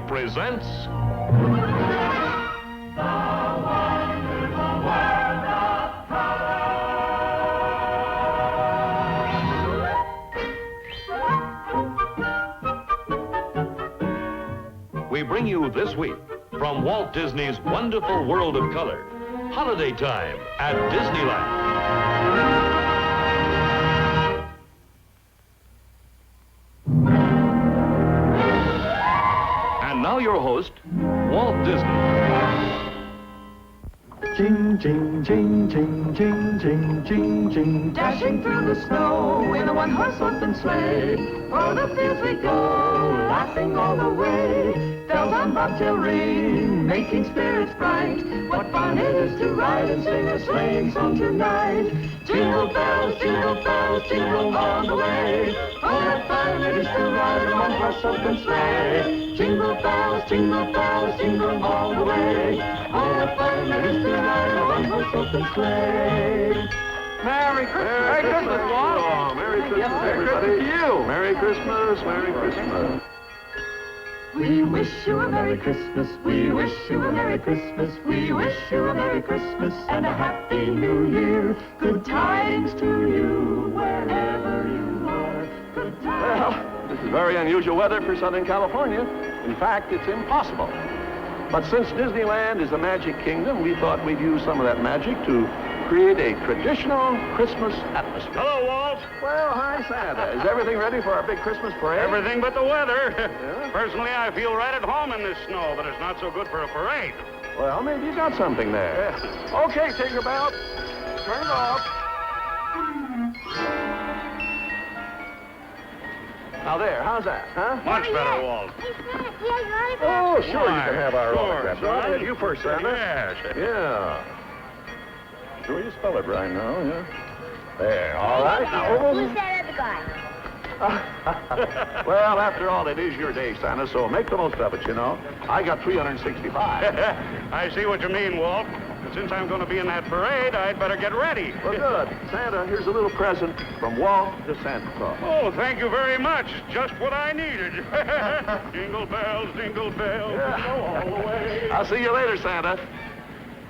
presents... We bring you this week, from Walt Disney's wonderful world of color, Holiday Time at Disneyland. And now your host, Walt Disney. Ching, ching, ching, ching, ching, ching, ching, ching. Dashing through the snow in a one-horse open sleigh. O'er the fields we go, laughing all the way. Bells on bobtail ring, making spirits bright. What fun it is to ride and sing a sleighing song tonight. Jingle bells, jingle all the way. Oh, what fun it is to ride in a one-horse open sleigh. Jingle bells, jingle all the way. Oh, what fun it is to ride in a one-horse open sleigh. Merry Christmas! Merry Christmas, Walt! Oh, Merry Christmas, everybody! Merry Christmas to you! Merry Christmas, Merry Christmas! We wish you a Merry Christmas, we wish you a Merry Christmas, we wish you a Merry Christmas and a Happy New Year. Good tidings to you wherever you are. Good tidings. Well, this is very unusual weather for Southern California. In fact, it's impossible. But since Disneyland is a magic kingdom, we thought we'd use some of that magic to create a traditional Christmas atmosphere. Hello, Walt. Well, hi, Santa. Is everything ready for our big Christmas parade? Everything but the weather. Yeah? Personally, I feel right at home in this snow, but it's not so good for a parade. Well, maybe you got something there. Okay, Tinkerbell. Turn it off. Now there, how's that, huh? Much better, Walt. Oh, sure, you Why, can have our sure, autograph. son. Right, you first, Santa. Yes. Yeah. Sure you spell it right now, yeah. There, all right. Now, Who's that other guy? well, after all, it is your day, Santa, so make the most of it, you know. I got 365. I see what you mean, Walt. But since I'm going to be in that parade, I'd better get ready. Well, good. Santa, here's a little present from Walt to Santa Claus. Oh, thank you very much. Just what I needed. Jingle bells, Yeah. go all the way. I'll see you later, Santa.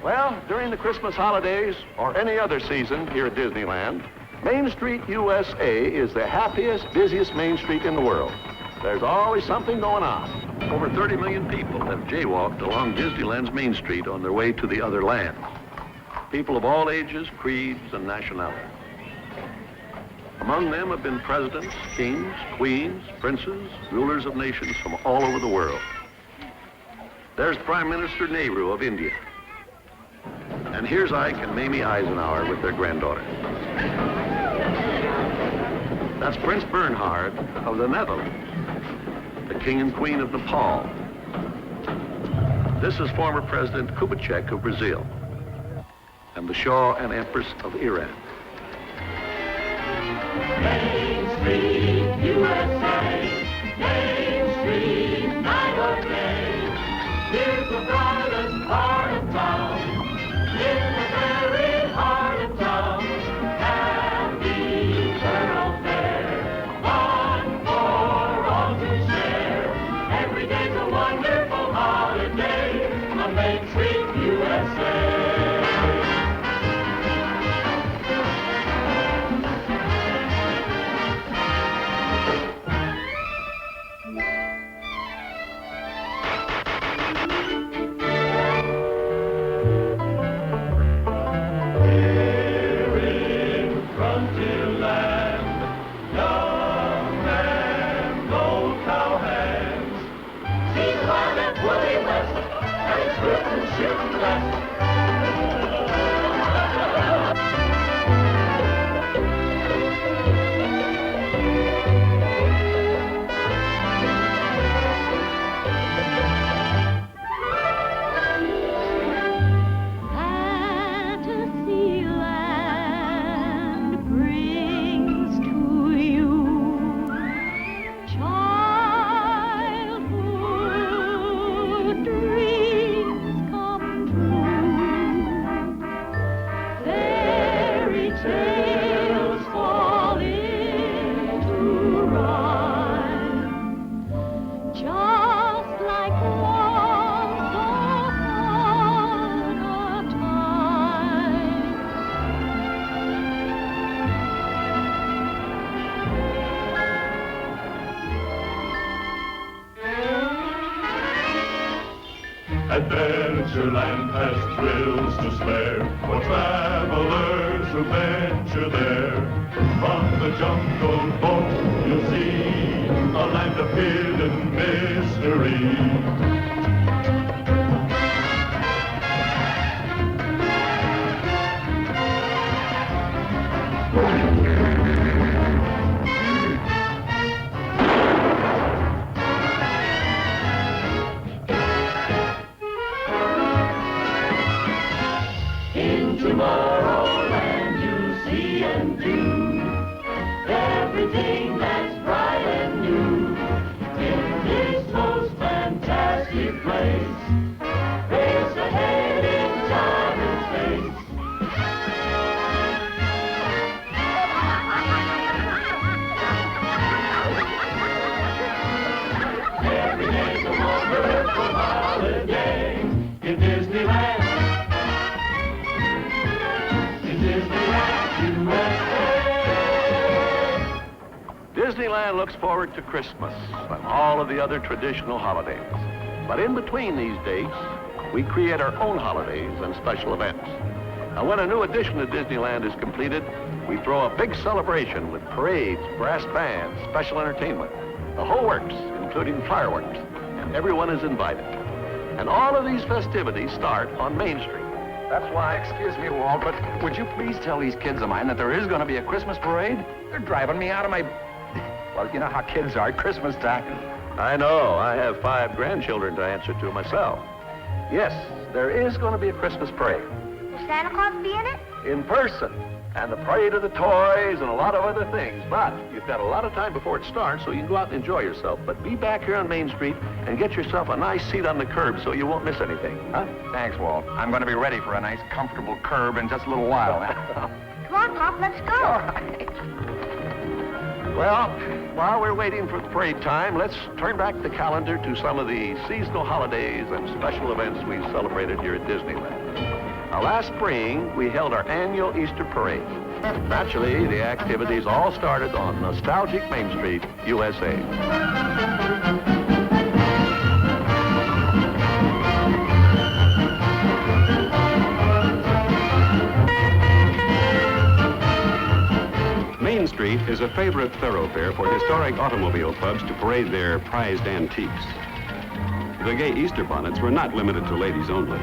Well, during the Christmas holidays or any other season here at Disneyland, Main Street, USA is the happiest, busiest Main Street in the world. There's always something going on. Over 30 million people have jaywalked along Disneyland's Main Street on their way to the other land. People of all ages, creeds, and nationalities. Among them have been presidents, kings, queens, princes, rulers of nations from all over the world. There's Prime Minister Nehru of India. And here's Ike and Mamie Eisenhower with their granddaughter. That's Prince Bernhard of the Netherlands, the King and Queen of Nepal. This is former President Kubitschek of Brazil, and the Shah and Empress of Iran. Main Street, USA. Main Street, night or day. Here's the brightest part of town. In the very heart of town. Happy thoroughfare. Fun for all to share. Every day's a wonderful holiday on Main Street, USA. Adventureland has thrills to spare for travelers who venture there. From the jungle boat you'll see a land of hidden mystery. In Tomorrowland you'll see and do everything that's bright and new. In this most fantastic place, race ahead in time and space. Every day's a wonderful holiday in Disneyland. Disneyland looks forward to Christmas and all of the other traditional holidays. But in between these dates, we create our own holidays and special events. Now, when a new addition to Disneyland is completed, we throw a big celebration with parades, brass bands, special entertainment, the whole works, including fireworks, and everyone is invited. And all of these festivities start on Main Street. That's why, excuse me, Walt, but would you please tell these kids of mine that there is going to be a Christmas parade? They're driving me out of my... Well, you know how kids are at Christmas time. I know. I have 5 grandchildren to answer to myself. Yes, there is going to be a Christmas parade. Will Santa Claus be in it? In person. And the parade of the toys and a lot of other things. But you've got a lot of time before it starts, so you can go out and enjoy yourself. But be back here on Main Street and get yourself a nice seat on the curb so you won't miss anything, huh? Thanks, Walt. I'm going to be ready for a nice, comfortable curb in just a little while. Come on, Pop, let's go. All right. Well, while we're waiting for the parade time, let's turn back the calendar to some of the seasonal holidays and special events we celebrated here at Disneyland. Now, last spring, we held our annual Easter parade. Naturally, the activities all started on nostalgic Main Street, USA. Main Street is a favorite thoroughfare for historic automobile clubs to parade their prized antiques. The gay Easter bonnets were not limited to ladies only.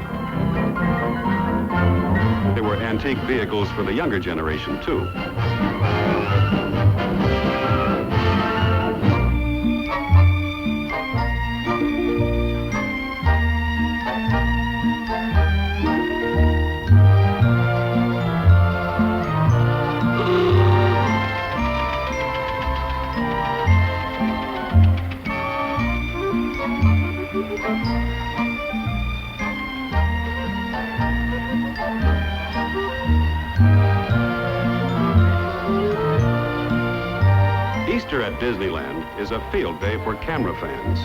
There were antique vehicles for the younger generation, too. Easter at Disneyland is a field day for camera fans.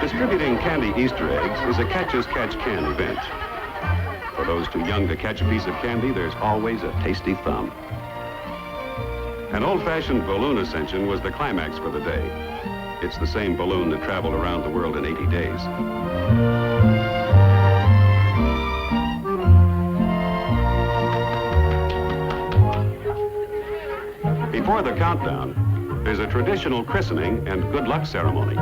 Distributing candy Easter eggs is a catch-as-catch-can event. For those too young to catch a piece of candy, there's always a tasty thumb. An old-fashioned balloon ascension was the climax for the day. It's the same balloon that traveled around the world in 80 days. Before the countdown, there's a traditional christening and good luck ceremony.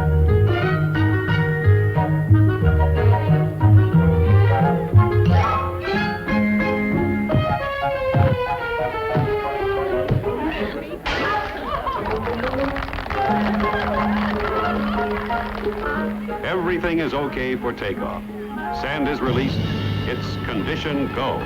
Everything is okay for takeoff. Sand is released. It's condition go.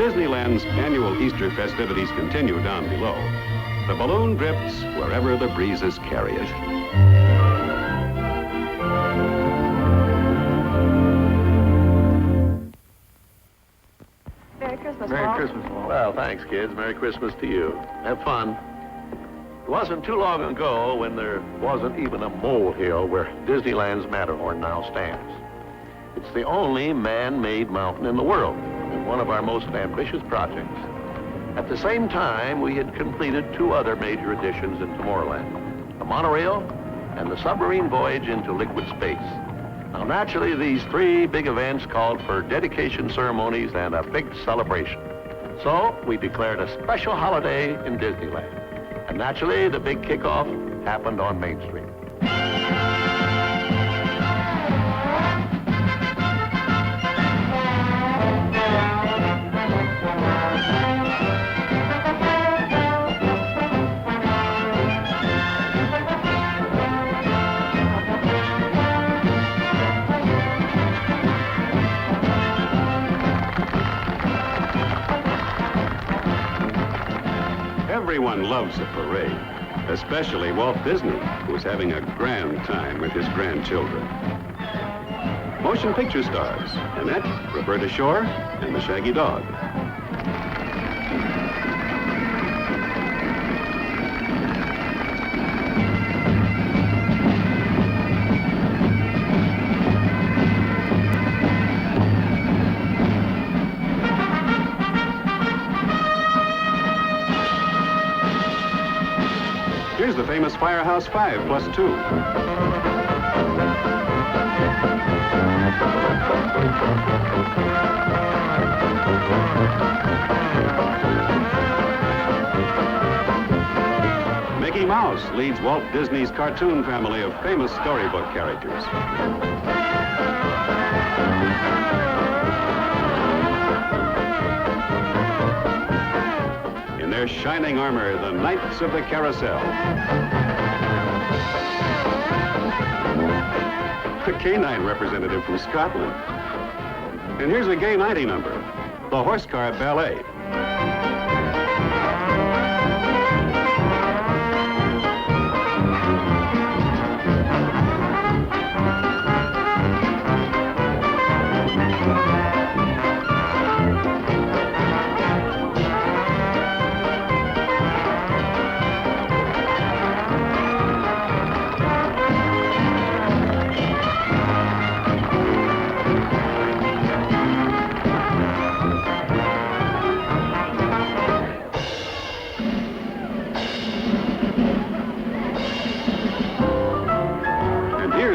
Disneyland's annual Easter festivities continue down below, the balloon drifts wherever the breezes carry it. Merry Christmas, Merry Walt. Christmas, Walt. Well, thanks, kids. Merry Christmas to you. Have fun. It wasn't too long ago when there wasn't even a molehill where Disneyland's Matterhorn now stands. It's the only man-made mountain in the world and one of our most ambitious projects. At the same time, we had completed two other major additions in Tomorrowland, the monorail and the submarine voyage into liquid space. Now, naturally, these three big events called for dedication ceremonies and a big celebration. So, we declared a special holiday in Disneyland. And naturally, the big kickoff happened on Main Street. Everyone loves a parade, especially Walt Disney, who's having a grand time with his grandchildren. Motion picture stars, Annette, Roberta Shore, and the Shaggy Dog. Here's the famous Firehouse 5 plus 2. Mickey Mouse leads Walt Disney's cartoon family of famous storybook characters. In their shining armor, the Knights of the Carousel. A canine representative from Scotland. And here's a gay 90 number, the Horse Car Ballet.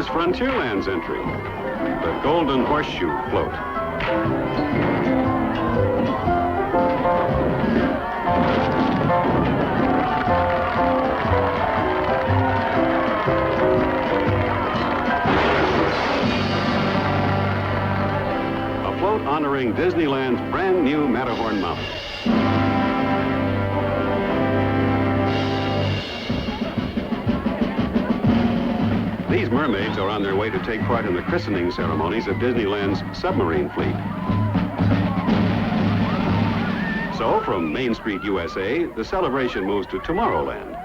Frontierland's entry, the Golden Horseshoe Float. A float honoring Disneyland's brand new Matterhorn Mountain. These mermaids are on their way to take part in the christening ceremonies of Disneyland's submarine fleet. So, from Main Street, USA, the celebration moves to Tomorrowland.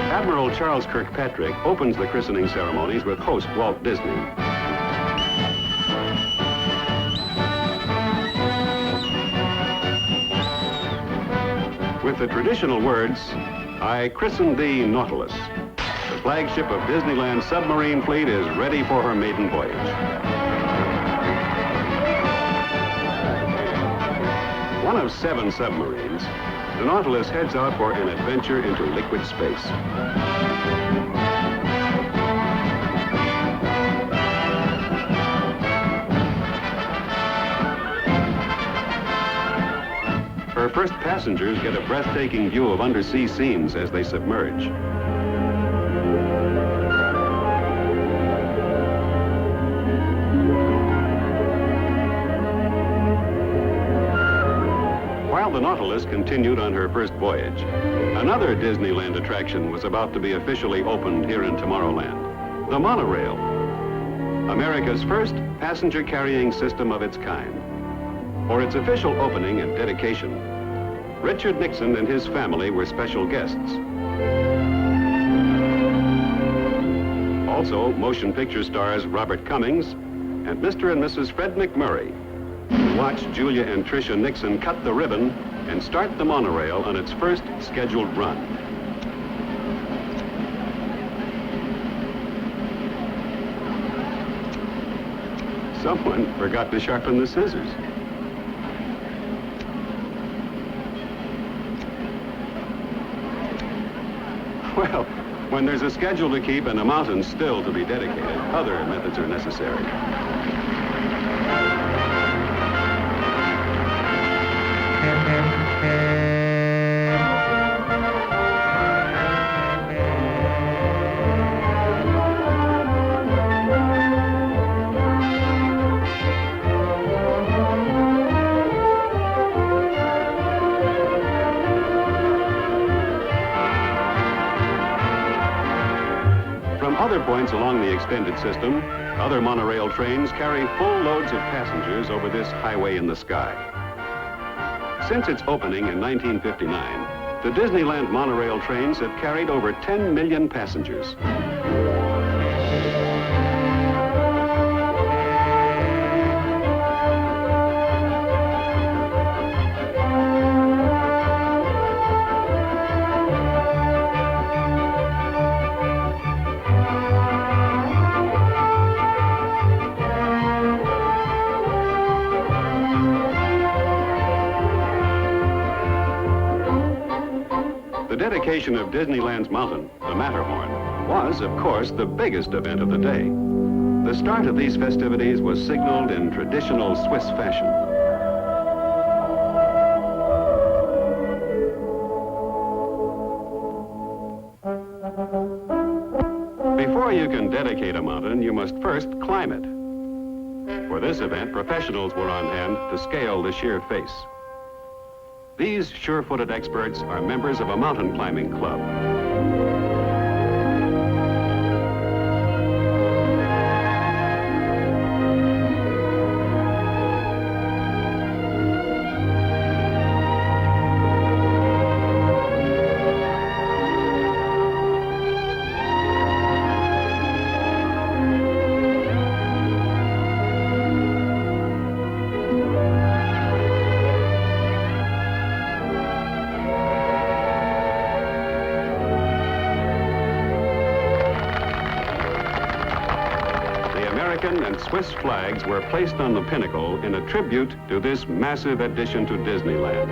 Admiral Charles Kirkpatrick opens the christening ceremonies with host Walt Disney. With the traditional words, "I christen thee, Nautilus," the flagship of Disneyland's submarine fleet is ready for her maiden voyage. One of 7 submarines, the Nautilus heads out for an adventure into liquid space. Our first passengers get a breathtaking view of undersea scenes as they submerge. While the Nautilus continued on her first voyage, another Disneyland attraction was about to be officially opened here in Tomorrowland, the monorail, America's first passenger-carrying system of its kind. For its official opening and dedication, Richard Nixon and his family were special guests. Also, motion picture stars Robert Cummings and Mr. and Mrs. Fred McMurray watched Julia and Tricia Nixon cut the ribbon and start the monorail on its first scheduled run. Someone forgot to sharpen the scissors. Well, when there's a schedule to keep and a mountain still to be dedicated, other methods are necessary. Other points along the extended system, other monorail trains carry full loads of passengers over this highway in the sky. Since its opening in 1959, the Disneyland monorail trains have carried over 10 million passengers. The dedication of Disneyland's mountain, the Matterhorn, was, of course, the biggest event of the day. The start of these festivities was signaled in traditional Swiss fashion. Before you can dedicate a mountain, you must first climb it. For this event, professionals were on hand to scale the sheer face. These sure-footed experts are members of a mountain climbing club. And Swiss flags were placed on the pinnacle in a tribute to this massive addition to Disneyland.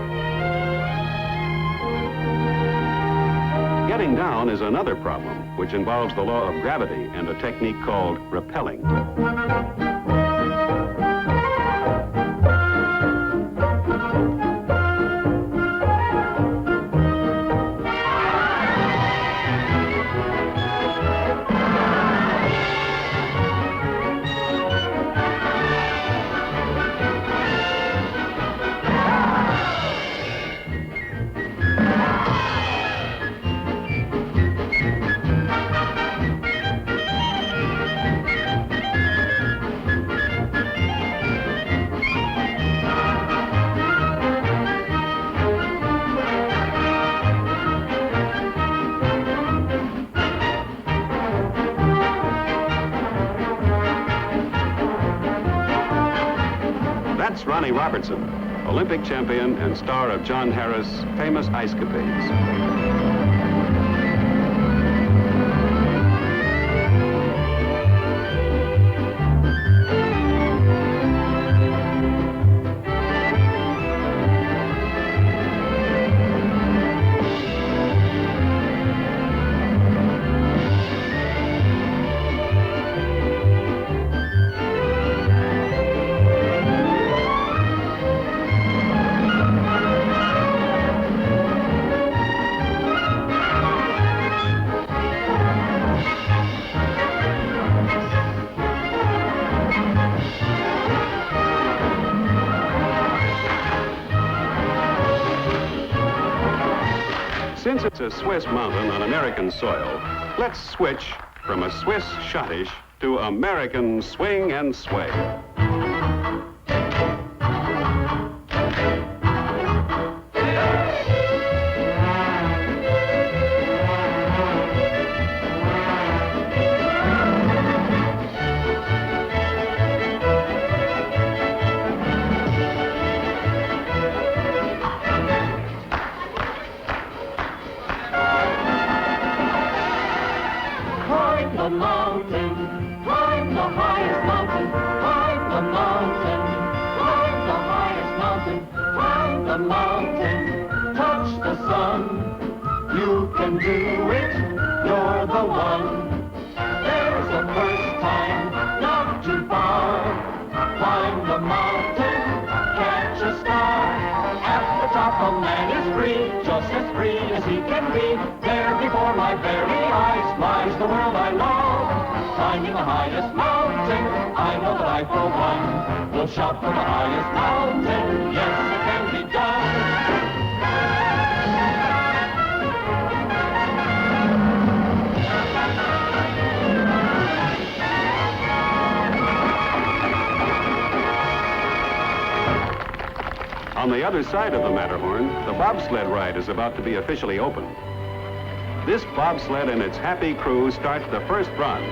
Getting down is another problem, which involves the law of gravity and a technique called rappelling. That's Ronnie Robertson, Olympic champion and star of John Harris' famous ice capades. since it's a Swiss mountain on American soil, let's switch from a Swiss schottish to American swing and sway. Climb the mountain, climb the highest mountain, climb the mountain, climb the highest mountain, climb the mountain, touch the sun. You can do it, you're the one. There's a first time, not too far. Climb the mountain, catch a star. At the top a man is free, just as free as he can be. There before my very eyes lies the world I love. Climbing the highest mountain, I know that I for one will shout from the highest mountain. Yes, it can be done. On the other side of the Matterhorn, the bobsled ride is about to be officially opened. This bobsled and its happy crew start the first run.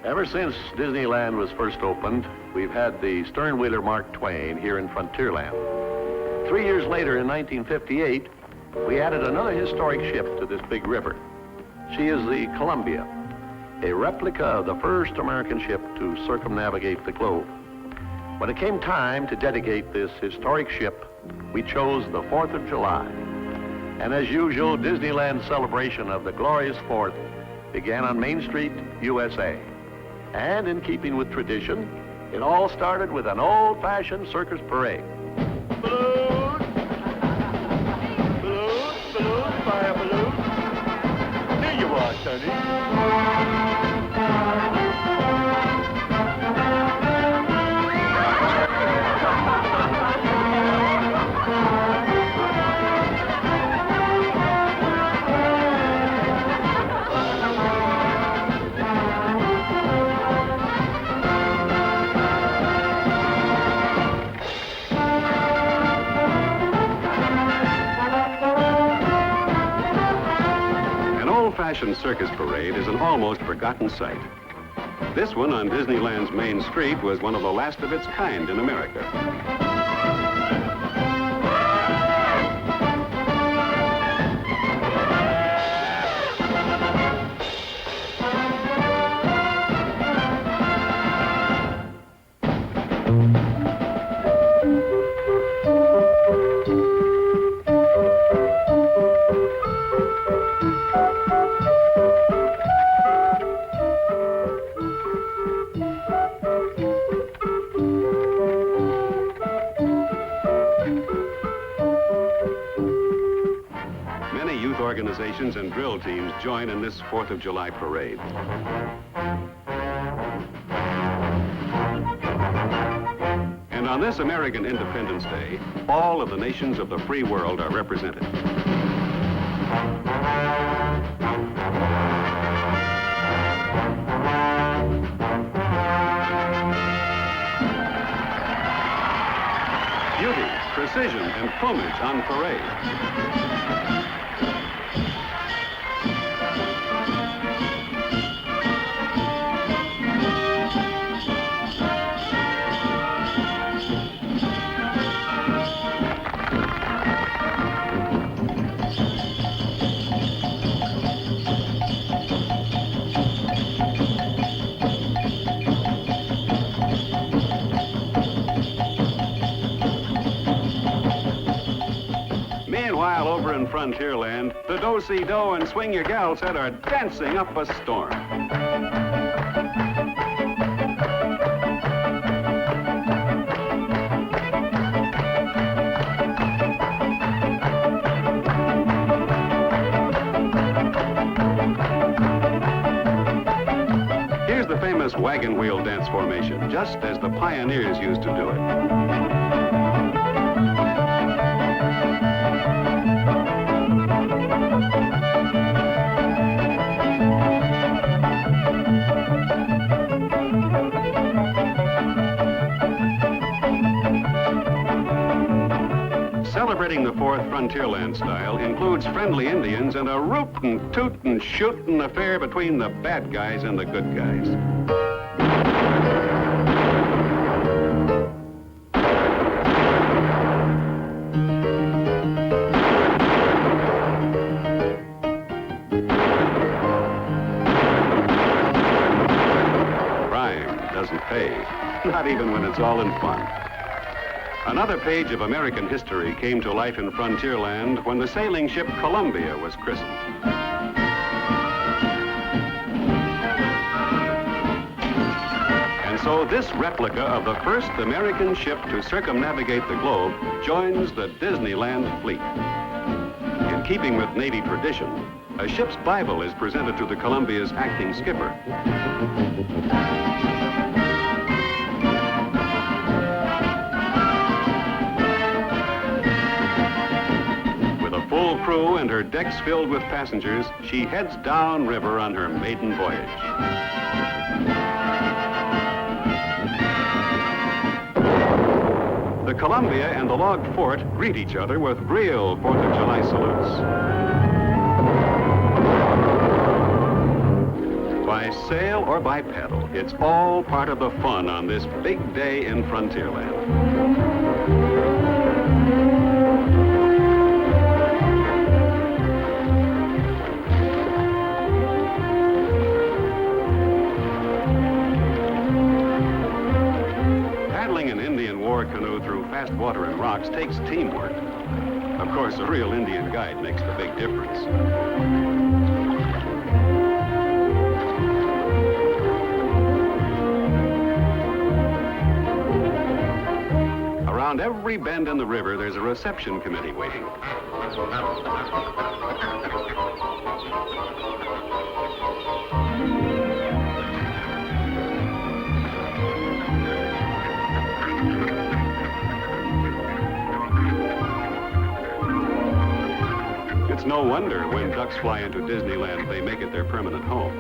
Ever since Disneyland was first opened, we've had the sternwheeler Mark Twain here in Frontierland. 3 years later, in 1958, we added another historic ship to this big river. She is the Columbia, a replica of the first American ship to circumnavigate the globe. When it came time to dedicate this historic ship, we chose the 4th of July. And as usual, Disneyland's celebration of the glorious 4th began on Main Street, USA. And in keeping with tradition, it all started with an old-fashioned circus parade. Balloon! Balloon, balloon, fire balloon. There you are, Sonny. Old-fashioned circus parade is an almost forgotten sight. This one on Disneyland's Main Street was one of the last of its kind in America. Organizations and drill teams join in this 4th of July parade. And on this American Independence Day, all of the nations of the free world are represented. precision and plumage on parade. Meanwhile, over in Frontierland, the do-si-do and swing your gal set are dancing up a storm. Here's the famous wagon wheel dance formation, just as the pioneers used to do it. Celebrating the fourth Frontierland style includes friendly Indians and a rootin', tootin', shootin' affair between the bad guys and the good guys. Crime doesn't pay, not even when it's all in fun. Another page of American history came to life in Frontierland when the sailing ship Columbia was christened. And so this replica of the first American ship to circumnavigate the globe joins the Disneyland fleet. In keeping with Navy tradition, a ship's Bible is presented to the Columbia's acting skipper. Full crew and her decks filled with passengers, she heads downriver on her maiden voyage. The Columbia and the log fort greet each other with real 4th of July salutes. By sail or by paddle, it's all part of the fun on this big day in Frontierland. Canoe through fast water and rocks takes teamwork. Of course, a real Indian guide makes the big difference. Around every bend in the river, there's a reception committee waiting. It's no wonder when ducks fly into Disneyland, they make it their permanent home.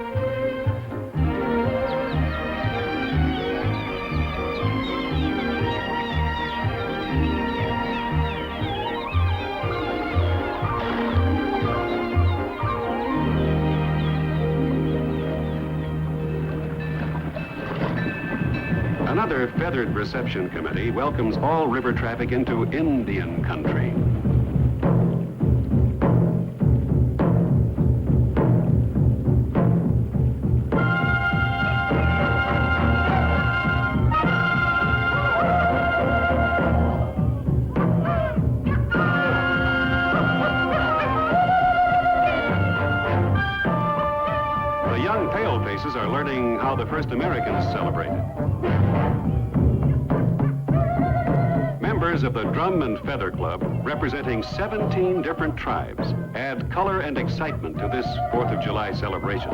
Another feathered reception committee welcomes all river traffic into Indian country. The young palefaces are learning how the first Americans celebrated. Members of the Drum and Feather Club, representing 17 different tribes, add color and excitement to this 4th of July celebration.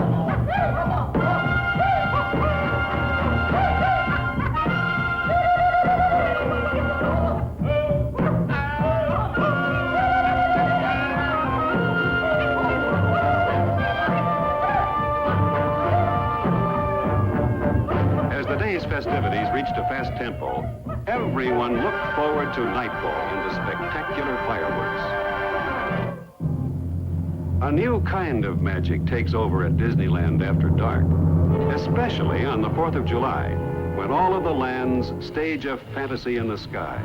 As the day's festivities reached a fast tempo, Everyone looked forward to nightfall and the spectacular fireworks. A new kind of magic takes over at Disneyland after dark, especially on the 4th of July, when all of the lands stage a fantasy in the sky.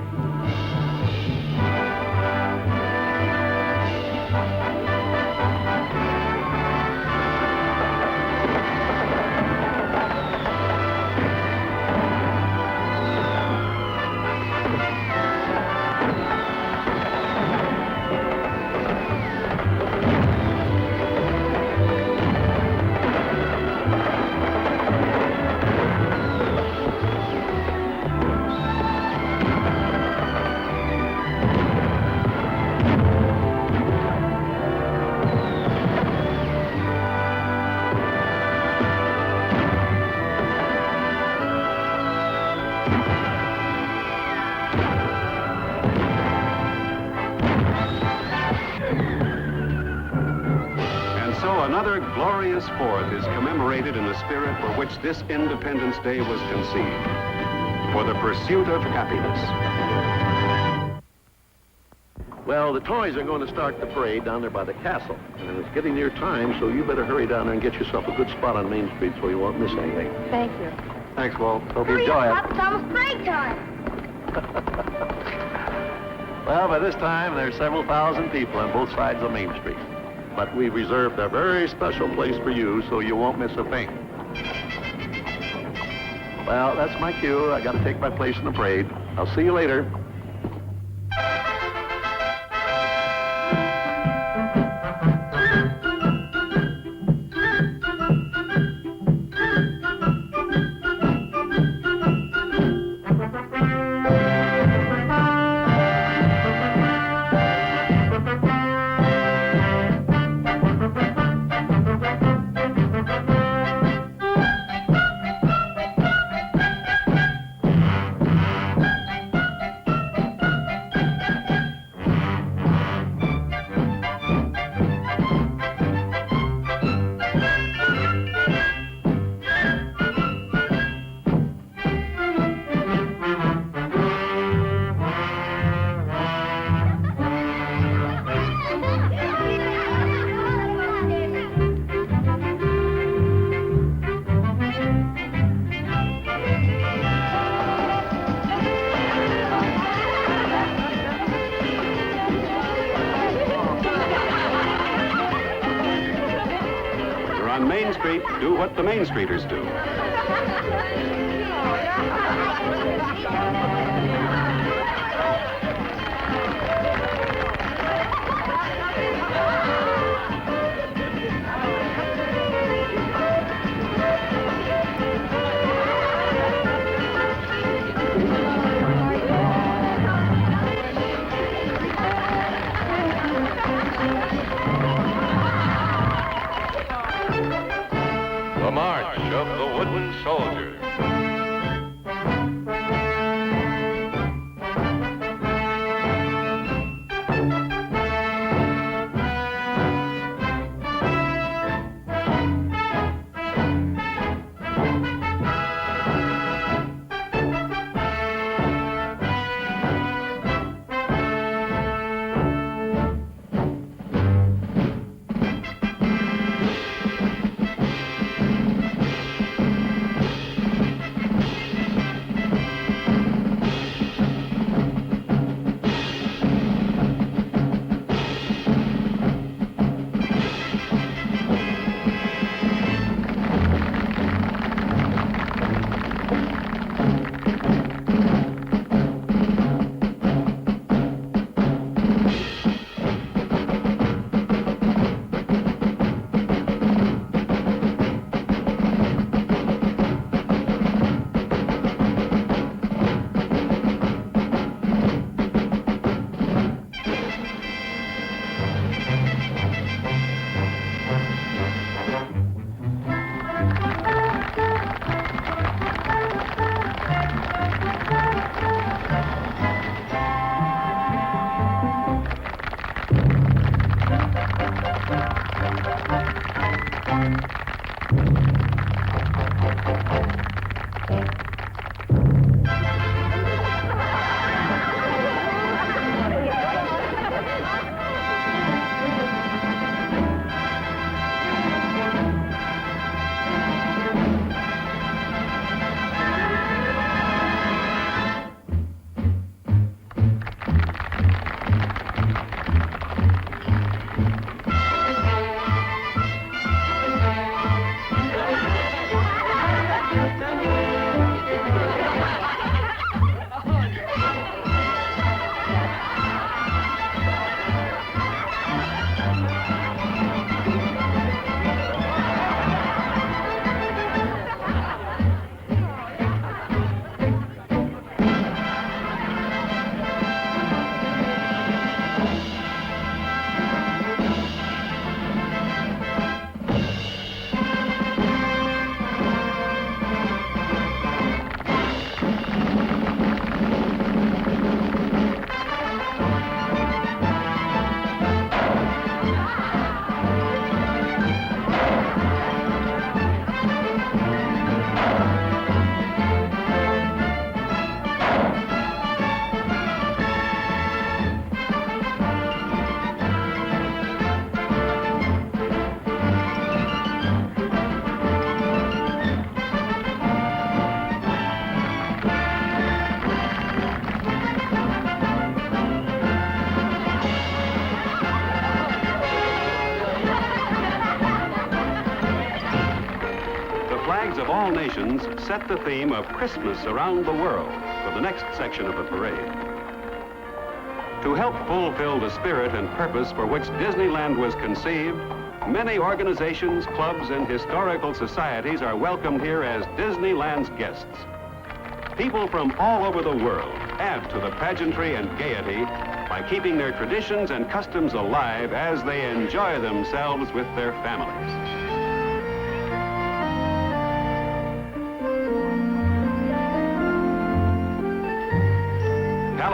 Another glorious 4th is commemorated in the spirit for which this Independence Day was conceived, for the pursuit of happiness. Well, the toys are going to start the parade down there by the castle, and it's getting near time, so you better hurry down there and get yourself a good spot on Main Street so you won't miss anything. Thank you. Thanks, Walt. Hope you Hurry enjoy up, it. Pop, it's almost parade time. Well, by this time, there's several thousand people on both sides of Main Street. But we've reserved a very special place for you so you won't miss a thing. Well, that's my cue. I got to take my place in the parade. I'll see you later. On Main Street, do what the Main Streeters do. The March of the Wooden Soldiers. of all nations set the theme of Christmas around the world for the next section of the parade. To help fulfill the spirit and purpose for which Disneyland was conceived, many organizations, clubs, and historical societies are welcomed here as Disneyland's guests. People from all over the world add to the pageantry and gaiety by keeping their traditions and customs alive as they enjoy themselves with their families.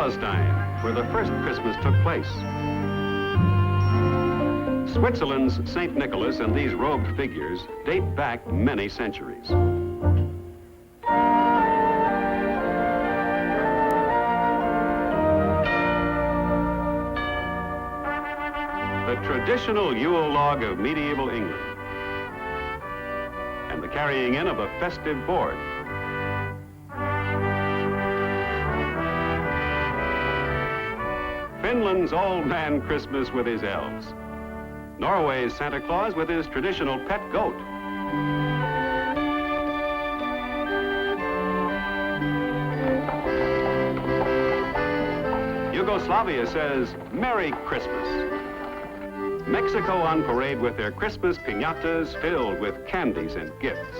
Palestine, where the first Christmas took place. Switzerland's St. Nicholas and these robed figures date back many centuries. The traditional Yule log of medieval England and the carrying in of a festive board. Finland's old man Christmas with his elves. Norway's Santa Claus with his traditional pet goat. Yugoslavia says, Merry Christmas. Mexico on parade with their Christmas piñatas filled with candies and gifts.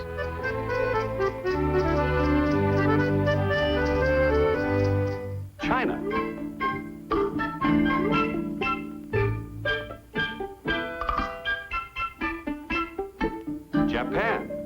China. Japan.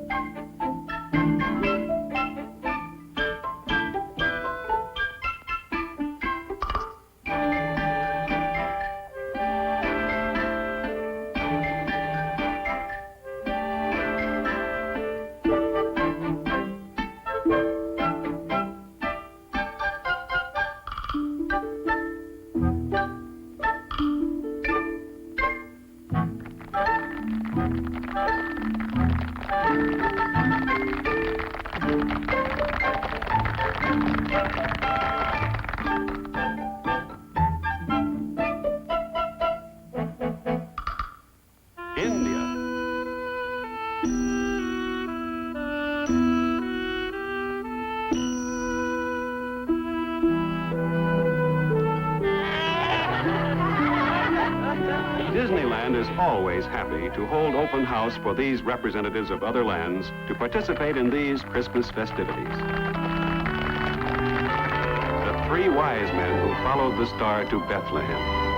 Disneyland is always happy to hold open house for these representatives of other lands to participate in these Christmas festivities. The three wise men who followed the star to Bethlehem.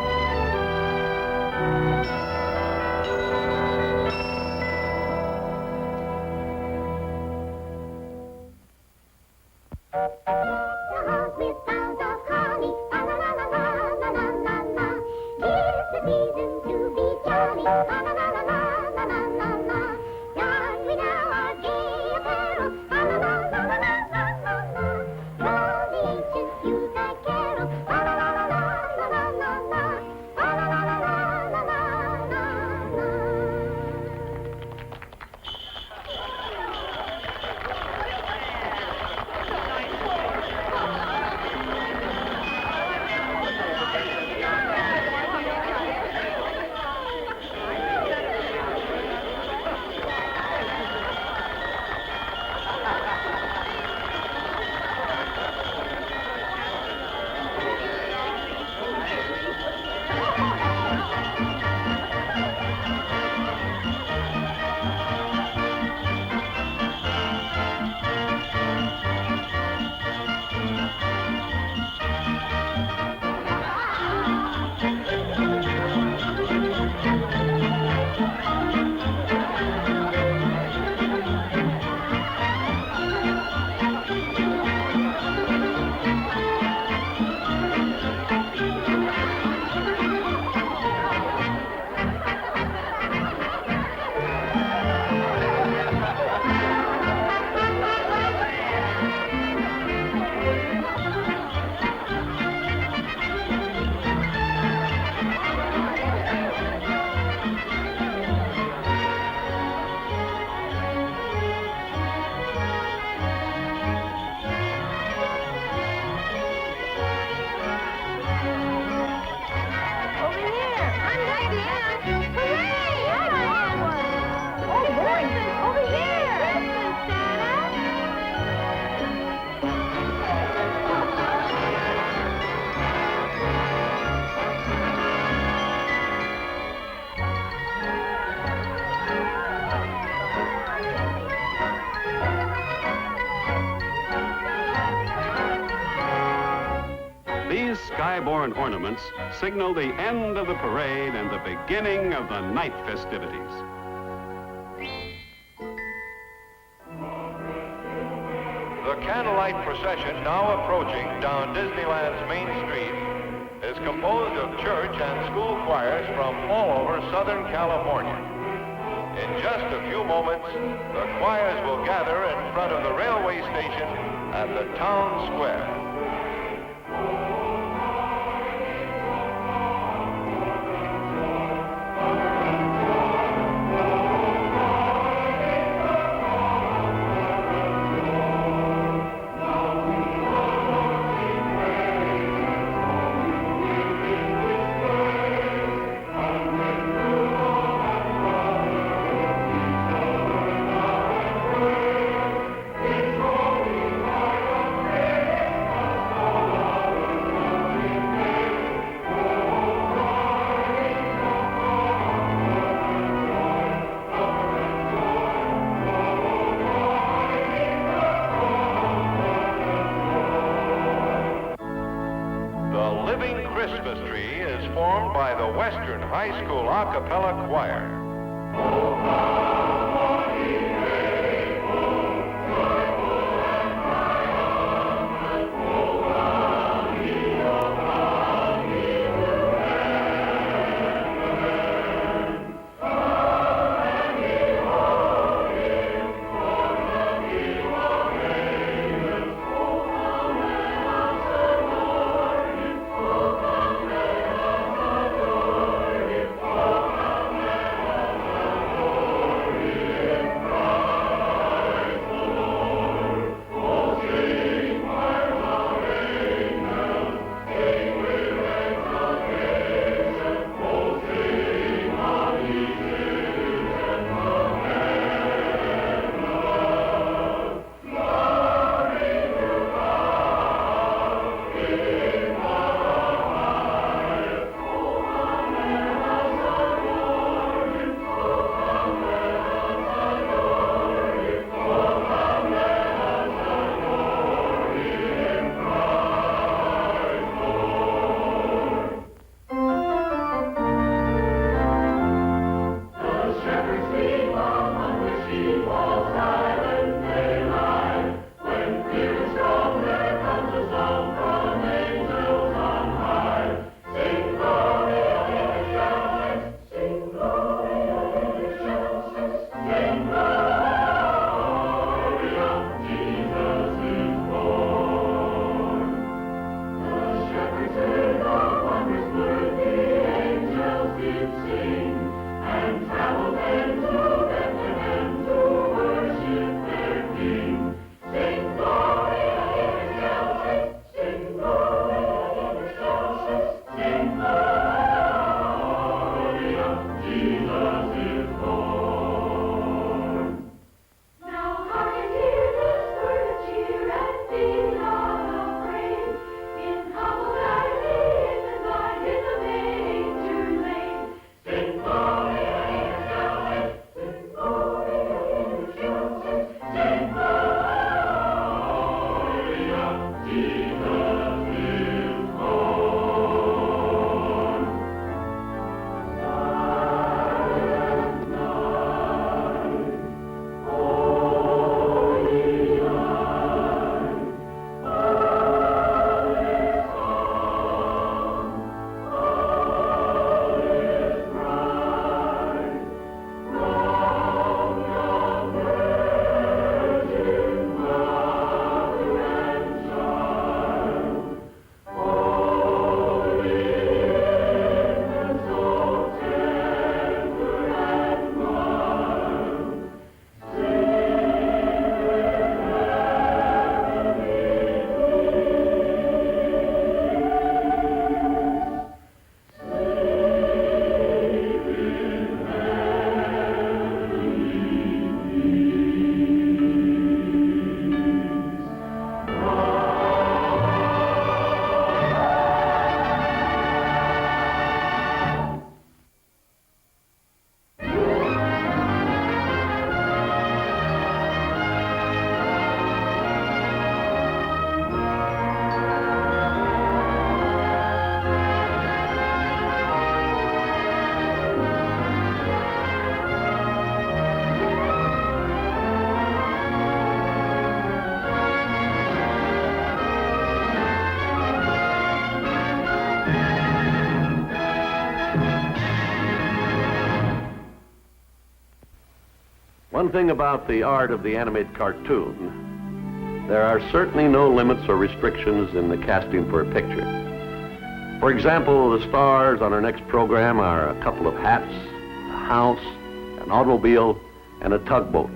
adorned ornaments signal the end of the parade and the beginning of the night festivities. The candlelight procession now approaching down Disneyland's Main Street is composed of church and school choirs from all over Southern California. In just a few moments, the choirs will gather in front of the railway station at the town square. Christmas tree is formed by the Western High School a cappella choir. One thing about the art of the animated cartoon, there are certainly no limits or restrictions in the casting for a picture. For example, the stars on our next program are a couple of hats, a house, an automobile, and a tugboat.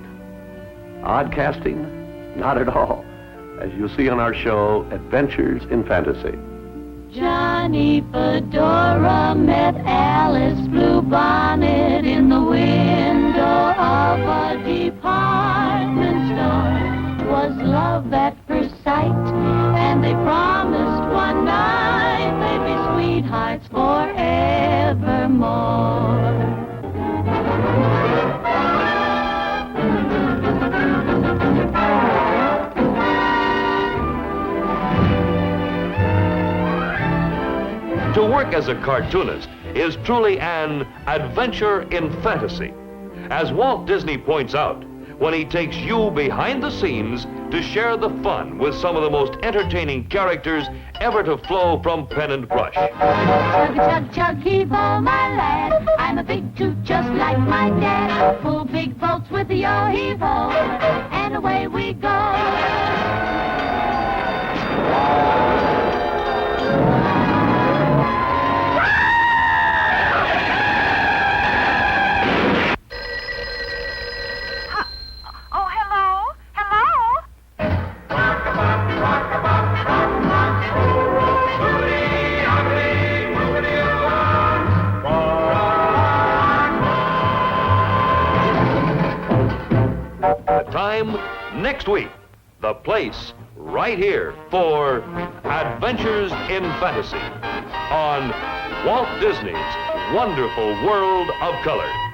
Odd casting? Not at all. As you'll see on our show, Adventures in Fantasy. Johnny Fedora met Alice Bluebonnet in the window of a department store. 'Twas love at first sight, and they promised one night they'd be sweethearts forevermore. To work as a cartoonist is truly an adventure in fantasy. As Walt Disney points out, when he takes you behind the scenes to share the fun with some of the most entertaining characters ever to flow from pen and brush. Chug, chug, chug, heave-ho, my lad. I'm a big toot just like my dad. Pull big boats with the yo-heave-ho, and away we go. Next week, the place right here for Adventures in Fantasy on Walt Disney's Wonderful World of Color.